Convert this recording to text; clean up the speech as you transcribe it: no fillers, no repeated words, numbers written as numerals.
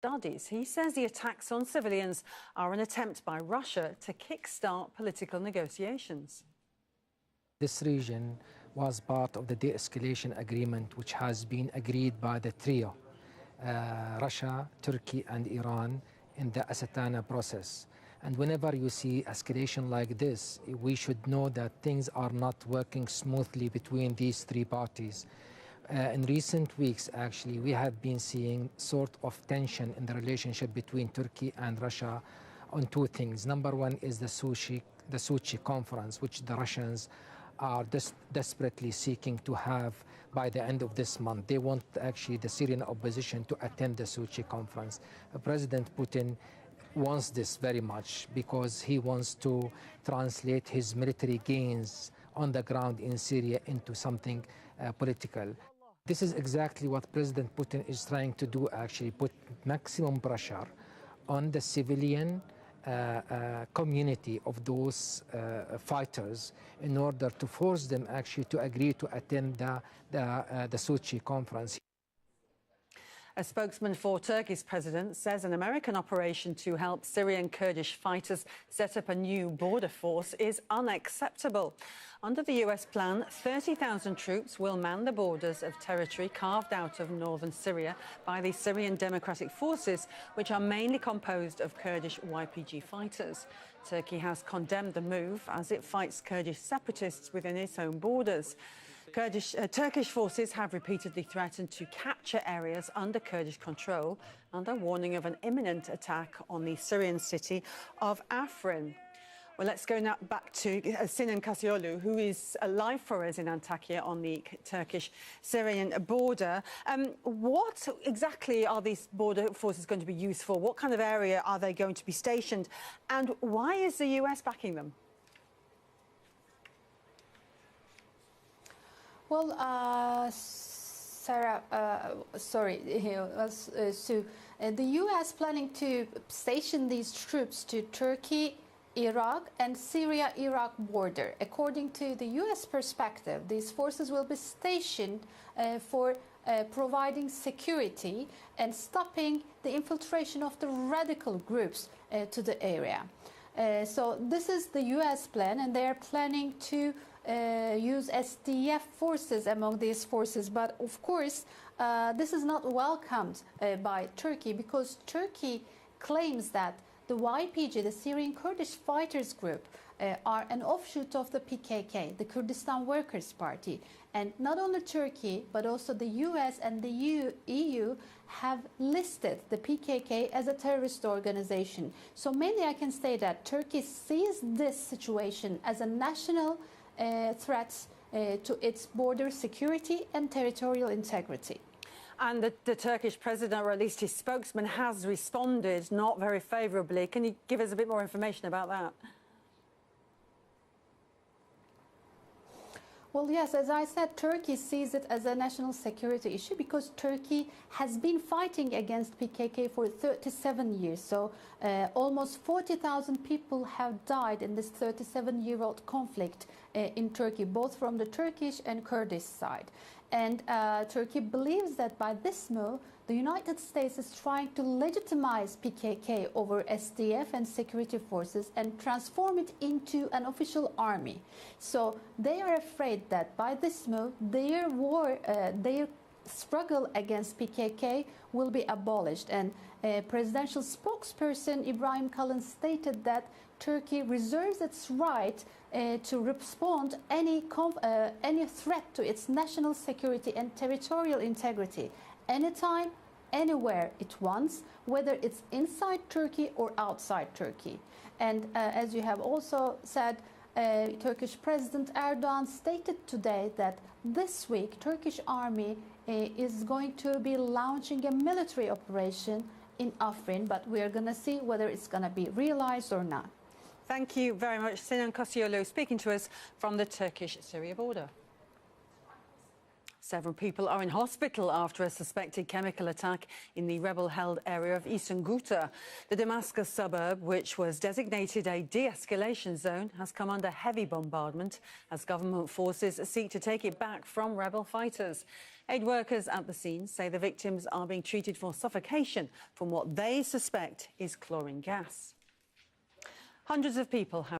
studies. He says the attacks on civilians are an attempt by Russia to kickstart political negotiations. This region was part of the de-escalation agreement which has been agreed by the trio, Russia, Turkey and Iran, in the Astana process. And whenever you see escalation like this, we should know that things are not working smoothly between these three parties. In recent weeks, actually, we have been seeing sort of tension in the relationship between Turkey and Russia on two things. Number one is the Sochi conference, which the Russians are desperately seeking to have by the end of this month. They want actually the Syrian opposition to attend the Sochi conference. President Putin wants this very much because he wants to translate his military gains on the ground in Syria into something political. This is exactly what President Putin is trying to do, actually, put maximum pressure on the civilian community of those fighters in order to force them actually to agree to attend the Sochi conference. A spokesman for Turkey's president says an American operation to help Syrian Kurdish fighters set up a new border force is unacceptable. Under the US plan, 30,000 troops will man the borders of territory carved out of northern Syria by the Syrian Democratic Forces, which are mainly composed of Kurdish YPG fighters. Turkey has condemned the move as it fights Kurdish separatists within its own borders. Turkish forces have repeatedly threatened to capture areas under Kurdish control under warning of an imminent attack on the Syrian city of Afrin. Well, let's go now back to Sinan Kasioglu, who is live for us in Antakya on the Turkish-Syrian border. What exactly are these border forces going to be used for? What kind of area are they going to be stationed? And why is the US backing them? Well, Sarah, Sue, the U.S. planning to station these troops to Turkey, Iraq and Syria-Iraq border. According to the U.S. perspective, these forces will be stationed for providing security and stopping the infiltration of the radical groups to the area. So this is the U.S. plan, and they are planning to use SDF forces among these forces. But of course, this is not welcomed by Turkey, because Turkey claims that the YPG, the Syrian Kurdish Fighters Group, are an offshoot of the PKK, the Kurdistan Workers' Party. And not only Turkey, but also the US and the EU have listed the PKK as a terrorist organization. So mainly I can say that Turkey sees this situation as a national threat to its border security and territorial integrity. And the Turkish president, or at least his spokesman, has responded not very favourably. Can you give us a bit more information about that? Well, yes, as I said, Turkey sees it as a national security issue because Turkey has been fighting against PKK for 37 years. So almost 40,000 people have died in this 37-year-old conflict in Turkey, both from the Turkish and Kurdish side. And Turkey believes that by this move, the United States is trying to legitimize PKK over SDF and security forces and transform it into an official army. So they are afraid that by this move, their struggle against PKK will be abolished. And presidential spokesperson Ibrahim Kalın stated that Turkey reserves its right to respond any threat to its national security and territorial integrity anytime, anywhere it wants, whether it's inside Turkey or outside Turkey. And as you have also said, Turkish President Erdogan stated today that this week Turkish army is going to be launching a military operation in Afrin, but we are going to see whether it's going to be realized or not. Thank you very much, Sinan Kasioglu, speaking to us from the Turkish-Syria border. Several people are in hospital after a suspected chemical attack in the rebel-held area of eastern Ghouta. The Damascus suburb, which was designated a de-escalation zone, has come under heavy bombardment as government forces seek to take it back from rebel fighters. Aid workers at the scene say the victims are being treated for suffocation from what they suspect is chlorine gas. Hundreds of people have